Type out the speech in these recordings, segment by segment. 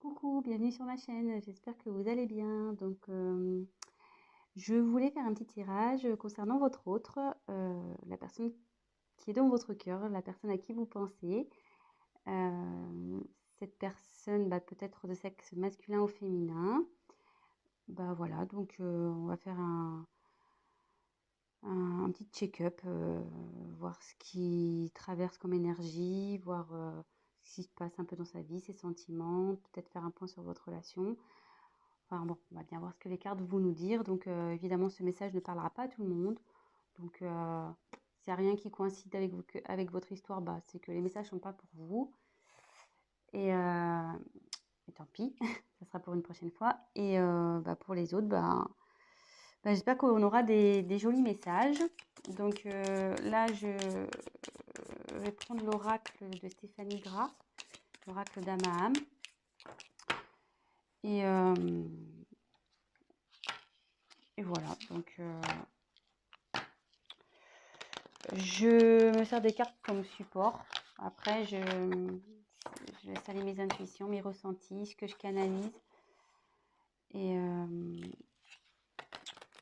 Coucou, bienvenue sur ma chaîne, j'espère que vous allez bien. Je voulais faire un petit tirage concernant votre autre, la personne qui est dans votre cœur, la personne à qui vous pensez. Cette personne, peut être de sexe masculin ou féminin. Voilà, on va faire un petit check-up, voir ce qui traverse comme énergie, voir ce qui se passe un peu dans sa vie, ses sentiments, peut-être faire un point sur votre relation. Enfin bon, on va bien voir ce que les cartes vont nous dire. Évidemment, ce message ne parlera pas à tout le monde. S'il n'y a rien qui coïncide avec votre histoire, c'est que les messages ne sont pas pour vous. Et, euh, et tant pis, ça sera pour une prochaine fois. Pour les autres, j'espère qu'on aura des jolis messages. Là, je vais prendre l'oracle de Stéphanie Gras, l'oracle d'Amaham. Et, euh, et voilà, je me sers des cartes comme support. Après, je laisse aller mes intuitions, mes ressentis, ce que je canalise. Et, euh,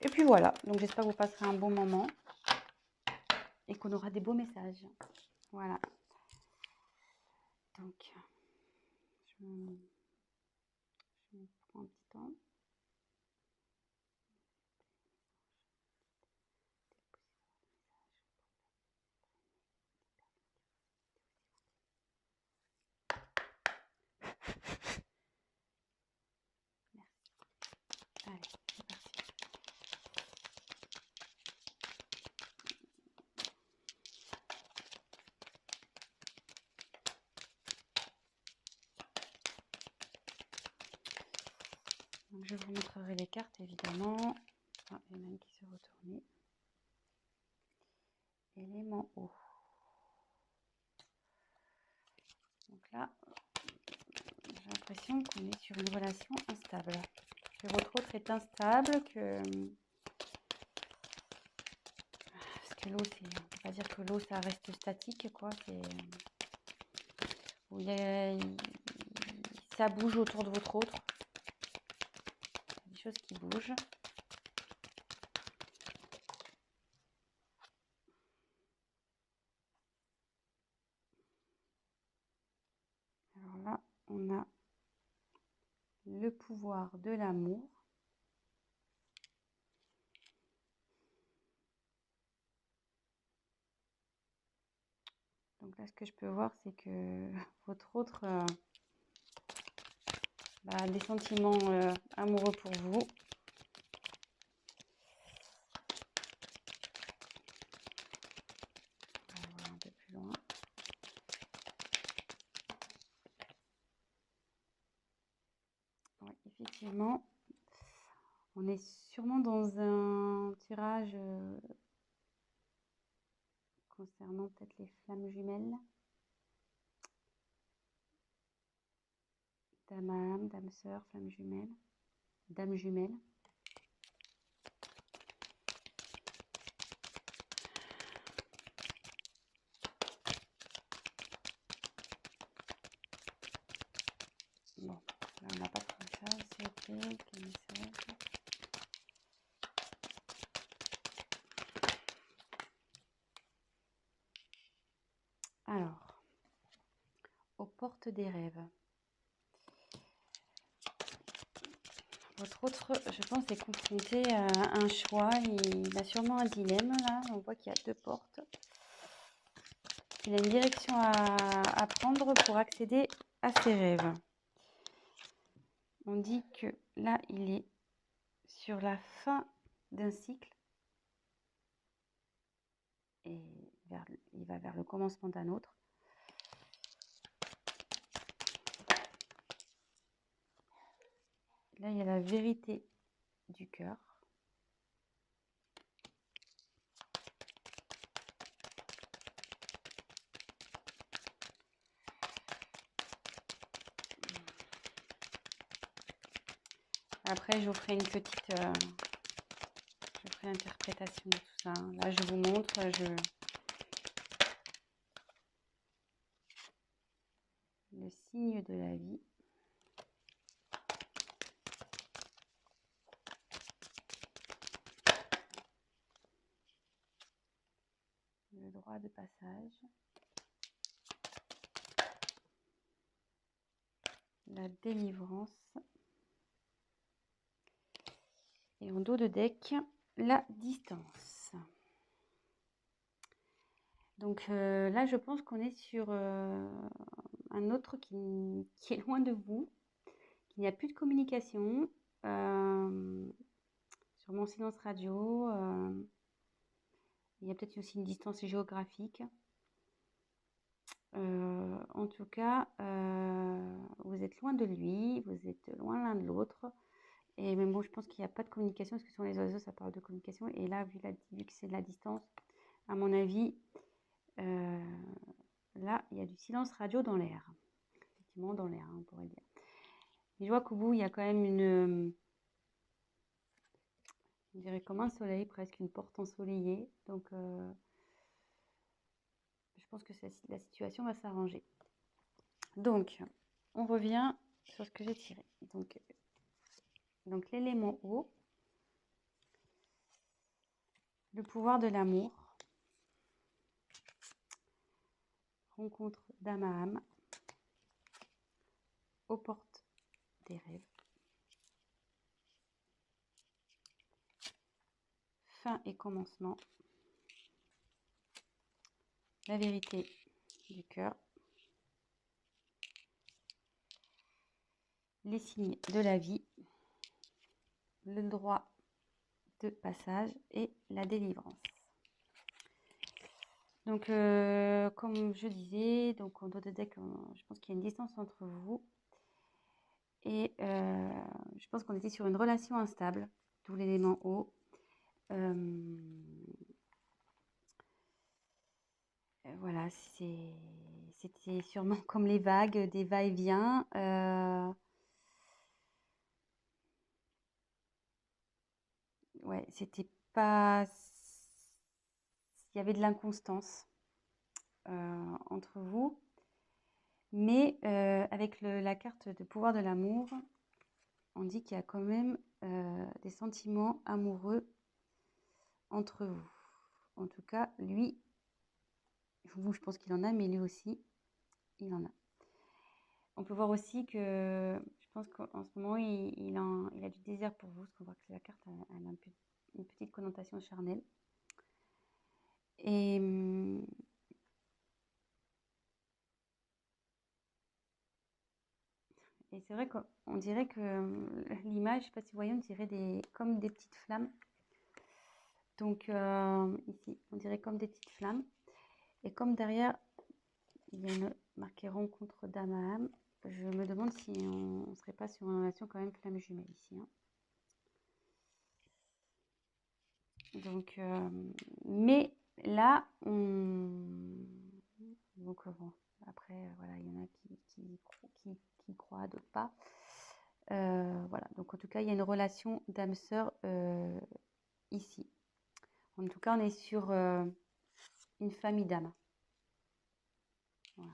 et puis voilà, donc j'espère que vous passerez un bon moment et qu'on aura des beaux messages. Voilà. Donc, je prends un petit temps. Merci. Allez, c'est parti. Donc, je vous montrerai les cartes, évidemment. Ah, il y en a une qui s'est retournée. Élément eau. Donc là, j'ai l'impression qu'on est sur une relation instable. Que votre autre est instable, parce que l'eau, on ne peut pas dire que l'eau, ça reste statique, quoi. Ça bouge autour de votre autre. Il y a des choses qui bougent. Alors là, on a le pouvoir de l'amour. Donc là, ce que je peux voir, c'est que votre autre a des sentiments amoureux pour vous. On va voir un peu plus loin. Oui, effectivement, on est sûrement dans un tirage concernant peut-être les flammes jumelles. Dame âme, dame sœur, flamme jumelle, dame jumelle. Bon, là on n'a pas trop ça, c'est ok, quel message. Alors, aux portes des rêves. Votre autre, je pense, est confronté à un choix. Il a sûrement un dilemme là. On voit qu'il y a deux portes. Il a une direction à prendre pour accéder à ses rêves. On dit que là, il est sur la fin d'un cycle et il va vers le commencement d'un autre. Là, il y a la vérité du cœur. Après, je vous ferai une petite interprétation de tout ça. Là, je vous montre, le signe de la vie. 3 de passage. La délivrance. Et en dos de deck, la distance. Donc là, je pense qu'on est sur un autre qui est loin de vous, qu'il n'y a plus de communication. Sur mon silence radio, il y a peut-être aussi une distance géographique. En tout cas, vous êtes loin de lui, vous êtes loin l'un de l'autre. Et même bon, je pense qu'il n'y a pas de communication, parce que sur les oiseaux, ça parle de communication. Et là, vu que c'est de la distance, à mon avis, là, il y a du silence radio dans l'air. Effectivement, dans l'air, on pourrait dire. Mais je vois qu'au bout, il y a quand même on dirait comme un soleil, presque une porte ensoleillée. Donc, je pense que la situation va s'arranger. Donc, on revient sur ce que j'ai tiré. Donc l'élément eau, le pouvoir de l'amour, rencontre d'âme à âme, aux portes des rêves, fin et commencement, la vérité du cœur, les signes de la vie, le droit de passage et la délivrance. Donc, comme je disais, donc en dos de deck, je pense qu'il y a une distance entre vous. Et je pense qu'on était sur une relation instable, d'où l'élément eau. Voilà, c'était sûrement comme les vagues, des va-et-vient. Ouais, c'était pas. Il y avait de l'inconstance entre vous. Mais avec la carte de pouvoir de l'amour, on dit qu'il y a quand même des sentiments amoureux entre vous. En tout cas, lui, vous, je pense qu'il en a, mais lui aussi, il en a. On peut voir aussi que je pense qu'en ce moment, il a du désir pour vous, parce qu'on voit que la carte elle a une petite connotation charnelle. Et c'est vrai qu'on dirait que l'image, je ne sais pas si vous voyez, on dirait comme des petites flammes. Donc ici, on dirait comme des petites flammes. Et comme derrière, il y a une marquée rencontre d'âme à âme, je me demande si on ne serait pas sur une relation quand même flamme jumelle ici. Hein. Donc, mais là, donc bon, après, voilà, il y en a qui croient, d'autres pas. Voilà, donc en tout cas, il y a une relation d'âme-sœur ici. En tout cas, on est sur une famille d'âmes. Voilà.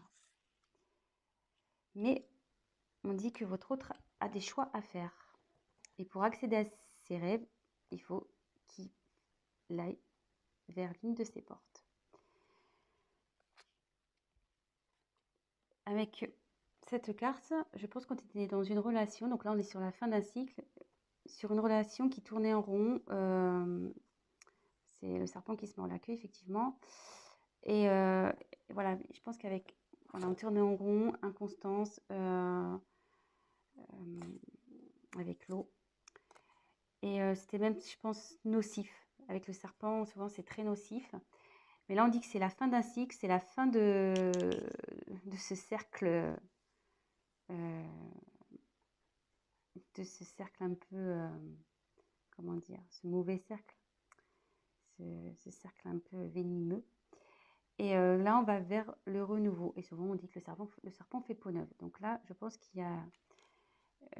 Mais on dit que votre autre a des choix à faire. Et pour accéder à ses rêves, il faut qu'il aille vers l'une de ses portes. Avec cette carte, je pense qu'on était dans une relation, donc là on est sur la fin d'un cycle, sur une relation qui tournait en rond. C'est le serpent qui se mord la queue, effectivement. Et voilà, je pense qu'avec, voilà, on tournait en rond, inconstance, avec l'eau. Et c'était même, je pense, nocif. Avec le serpent, souvent c'est très nocif. Mais là, on dit que c'est la fin d'un cycle, c'est la fin de ce cercle, un peu, comment dire, ce mauvais cercle, ce cercle un peu venimeux. Et là, on va vers le renouveau. Et souvent, on dit que le serpent fait peau neuve. Donc là, je pense qu'il y a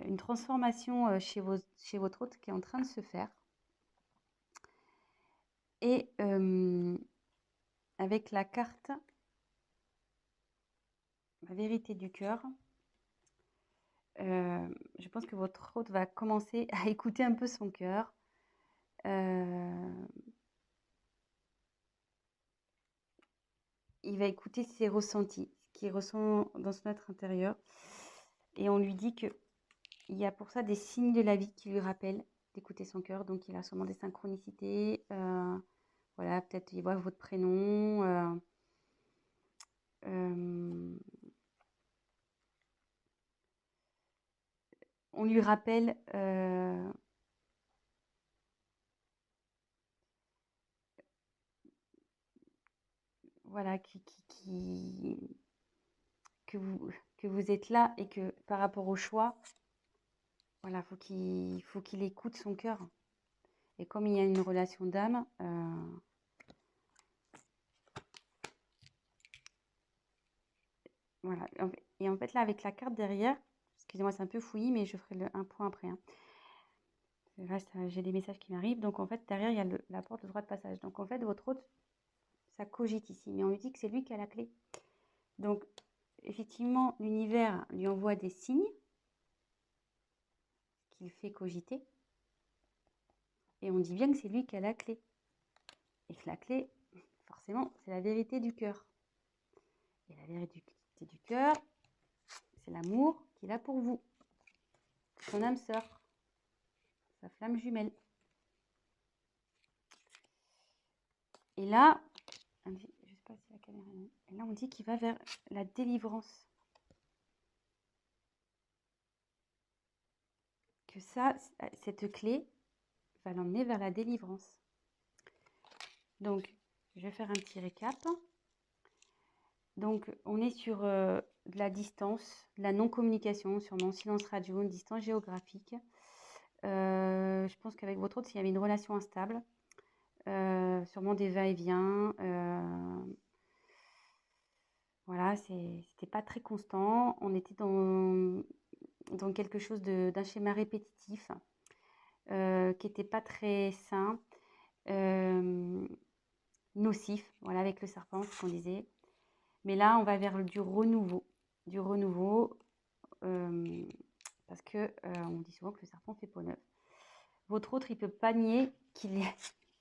une transformation chez votre hôte qui est en train de se faire. Et avec la carte, la vérité du cœur, je pense que votre hôte va commencer à écouter un peu son cœur. il va écouter ses ressentis, ce qu'il ressent dans son être intérieur. Et on lui dit qu'il y a pour ça des signes de la vie qui lui rappellent d'écouter son cœur. Donc, il a sûrement des synchronicités. Voilà, peut-être il voit votre prénom. On lui rappelle voilà, que vous êtes là et que par rapport au choix, voilà, faut qu'il écoute son cœur. Et comme il y a une relation d'âme, voilà. Et en fait, là, avec la carte derrière, excusez-moi, c'est un peu fouillis, mais je ferai un point après. Hein. Là, j'ai des messages qui m'arrivent. Donc, en fait, derrière, il y a la porte de droit de passage. Donc, en fait, votre hôte, ça cogite ici. Mais on lui dit que c'est lui qui a la clé. Donc, effectivement, l'univers lui envoie des signes qu'il fait cogiter. Et on dit bien que c'est lui qui a la clé. Et que la clé, forcément, c'est la vérité du cœur. Et la vérité du cœur, c'est l'amour qu'il a pour vous. Son âme sœur. Sa flamme jumelle. Et là, je ne sais pas si la caméra est là. Et là, on dit qu'il va vers la délivrance. Que ça, cette clé va l'emmener vers la délivrance. Donc, je vais faire un petit récap. Donc, on est sur de la distance, de la non-communication, sûrement silence radio, une distance géographique. Je pense qu'avec votre autre, s'il y avait une relation instable, sûrement des va-et-vient. Voilà, c'était pas très constant. On était dans quelque chose d'un schéma répétitif qui n'était pas très sain, nocif, voilà, avec le serpent, ce qu'on disait. Mais là, on va vers du renouveau, parce que on dit souvent que le serpent fait peau neuve. Votre autre, il ne peut pas nier qu'il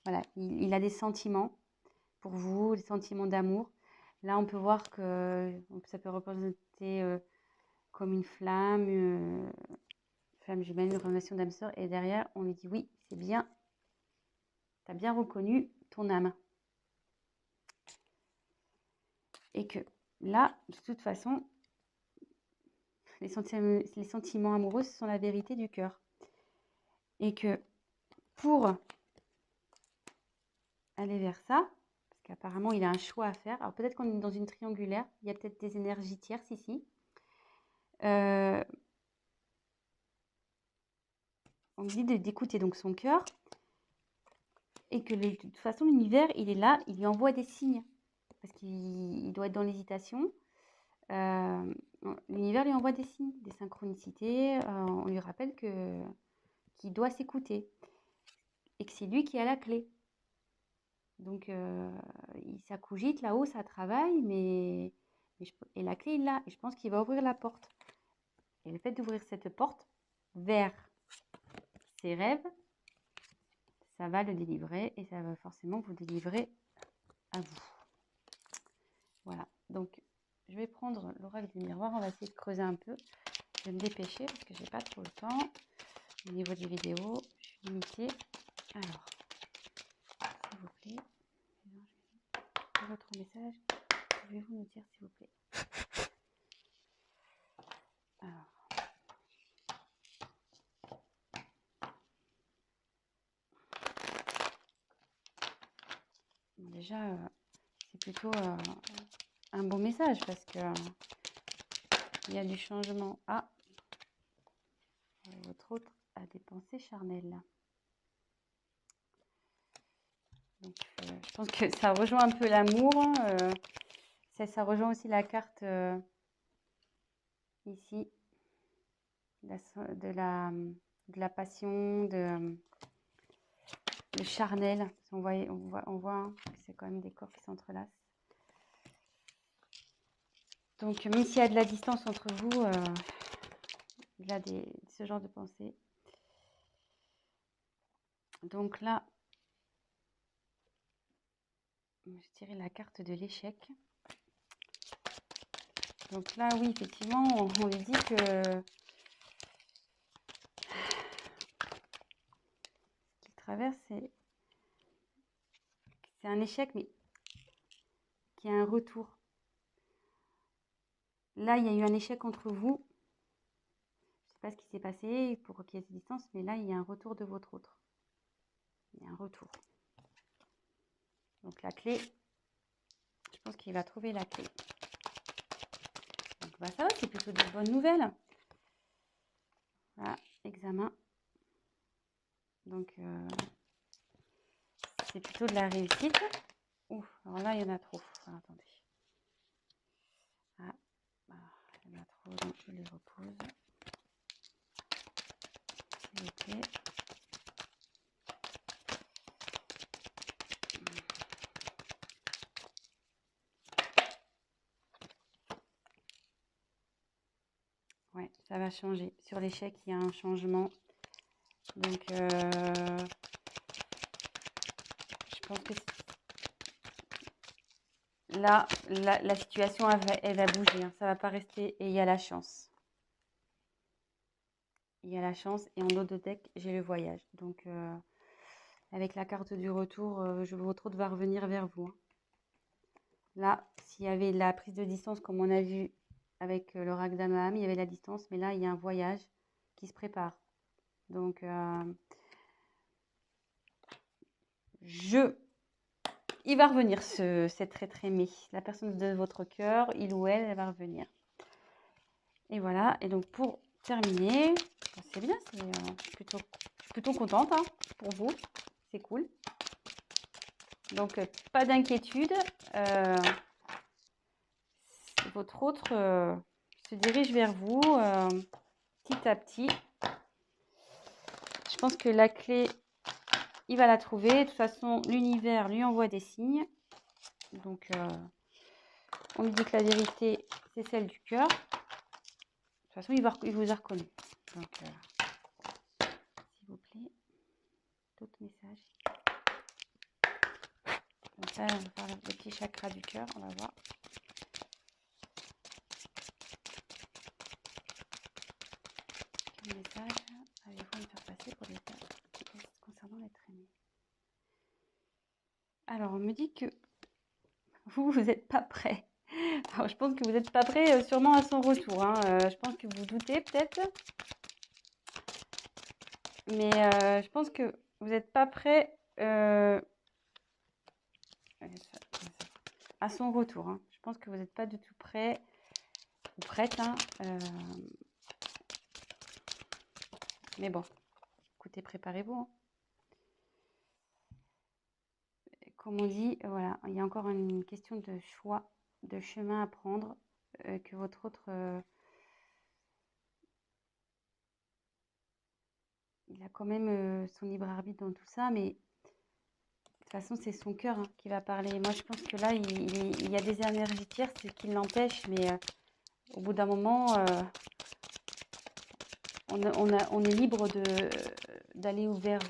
voilà, il a des sentiments pour vous, des sentiments d'amour. Là, on peut voir que ça peut représenter comme une flamme jumelle, une relation d'âme sœur. Et derrière, on lui dit oui, c'est bien, tu as bien reconnu ton âme. Et que là, de toute façon, les sentiments amoureux, ce sont la vérité du cœur. Et que pour aller vers ça, parce qu'apparemment, il a un choix à faire. Alors peut-être qu'on est dans une triangulaire, il y a peut-être des énergies tierces ici. On dit d'écouter donc son cœur et que de toute façon, l'univers, il est là, il lui envoie des signes. Parce qu'il doit être dans l'hésitation. L'univers lui envoie des signes, des synchronicités. On lui rappelle qu'il doit s'écouter et que c'est lui qui a la clé. Donc, ça cogite là-haut, ça travaille, et la clé, il l'a. Et je pense qu'il va ouvrir la porte. Et le fait d'ouvrir cette porte vers ses rêves, ça va le délivrer et ça va forcément vous délivrer à vous. Voilà. Donc, je vais prendre l'oracle du miroir. On va essayer de creuser un peu. Je vais me dépêcher parce que j'ai pas trop le temps. Au niveau des vidéos, je suis limitée. Alors, s'il vous plaît, votre message, pouvez-vous nous dire s'il vous plaît? Alors, déjà, c'est plutôt un bon message parce que il y a du changement. Ah, votre autre a des pensées charnelles. Donc, je pense que ça rejoint un peu l'amour. Ça rejoint aussi la carte ici de la passion, le charnel. On voit que c'est quand même des corps qui s'entrelacent. Donc, même s'il y a de la distance entre vous, il y a ce genre de pensée. Donc là, je tirais la carte de l'échec. Donc là, oui, effectivement, on lui dit que ce qu'il traverse, c'est un échec, mais qui a un retour. Là, il y a eu un échec entre vous. Je ne sais pas ce qui s'est passé pour qu'il y ait cette distance, mais là, il y a un retour de votre autre. Il y a un retour. Donc la clé, je pense qu'il va trouver la clé. Donc bah, ça va, c'est plutôt de bonnes nouvelles. Voilà, examen. Donc c'est plutôt de la réussite. Ouf, alors là, il y en a trop. Alors, attendez. Ah, il y en a trop, donc je les repose. Ok. Ouais, ça va changer. Sur l'échec, il y a un changement. Donc, je pense que là, la situation, elle va bouger. Hein. Ça ne va pas rester. Et il y a la chance. Il y a la chance. Et en haut de deck, j'ai le voyage. Donc, avec la carte du retour, votre autre va revenir vers vous. Hein. Là, s'il y avait la prise de distance, comme on a vu avec l'oracle d'Amaham, il y avait la distance. Mais là, il y a un voyage qui se prépare. Donc, il va revenir, cet être aimé. La personne de votre cœur, il ou elle va revenir. Et voilà. Et donc, pour terminer, c'est bien. Je suis plutôt contente hein, pour vous. C'est cool. Donc, pas d'inquiétude. Votre autre se dirige vers vous petit à petit. Je pense que la clé, il va la trouver. De toute façon, l'univers lui envoie des signes. Donc, on lui dit que la vérité, c'est celle du cœur. De toute façon, il vous a reconnu. Donc, s'il vous plaît, d'autres messages. Comme ça, on va faire le petit chakra du cœur. On va voir. Quel message allez-vous me faire passer pour les concernant l'être aimé? Alors, on me dit que vous n'êtes pas prêt. Alors, je pense que vous n'êtes pas prêt sûrement à son retour. Hein. Je pense que vous doutez peut-être. Mais je pense que vous n'êtes pas prêt à son retour. Hein. Je pense que vous n'êtes pas du tout prêt ou prête. Hein. Mais bon, écoutez, préparez-vous. Hein. Comme on dit, voilà, il y a encore une question de choix, de chemin à prendre, que votre autre... il a quand même son libre arbitre dans tout ça, mais de toute façon, c'est son cœur hein, qui va parler. Moi, je pense que là, il y a des énergies tierces qui l'empêchent, mais au bout d'un moment, on est libre d'aller vers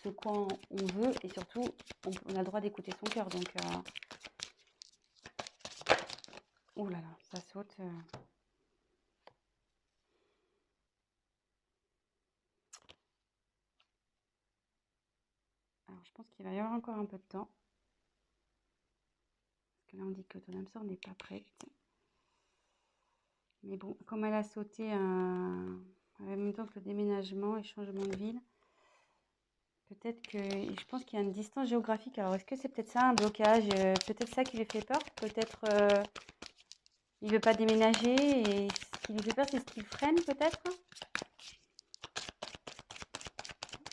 ce quoi on veut, et surtout, on a le droit d'écouter son cœur. Donc, oh là là, ça saute. Alors, je pense qu'il va y avoir encore un peu de temps. Parce que là, on dit que ton âme sœur n'est pas prête. Mais bon, comme elle a sauté en même temps que le déménagement et changement de ville, peut-être que... Je pense qu'il y a une distance géographique. Alors, est-ce que c'est peut-être ça, un blocage? Peut-être ça qui lui fait peur. Peut-être il ne veut pas déménager. Et ce qui lui fait peur, c'est ce qui le freine, peut-être.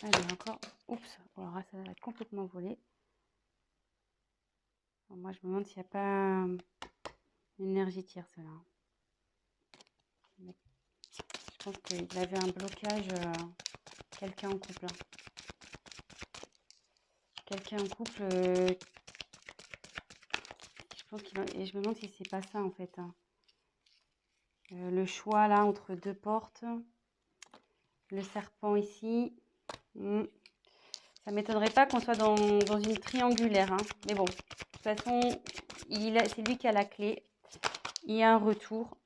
Allez, encore... Oups, alors là, ça va être complètement volé. Alors, moi, je me demande s'il n'y a pas une énergie tierce, là. Je pense qu'il avait un blocage, quelqu'un en couple. Hein. Quelqu'un en couple, je pense et je me demande si c'est pas ça en fait. Hein. Le choix là entre deux portes, le serpent ici. Ça m'étonnerait pas qu'on soit dans une triangulaire. Hein. Mais bon, de toute façon, c'est lui qui a la clé. il y a un retour.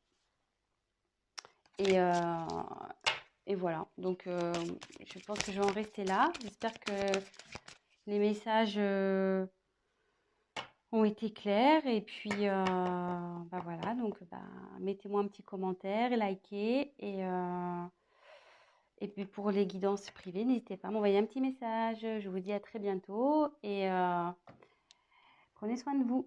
Et, et voilà. Donc, je pense que je vais en rester là. J'espère que les messages ont été clairs. Et puis, bah voilà. Donc, bah, mettez-moi un petit commentaire, likez. Et puis, pour les guidances privées, n'hésitez pas à m'envoyer un petit message. Je vous dis à très bientôt. Et prenez soin de vous.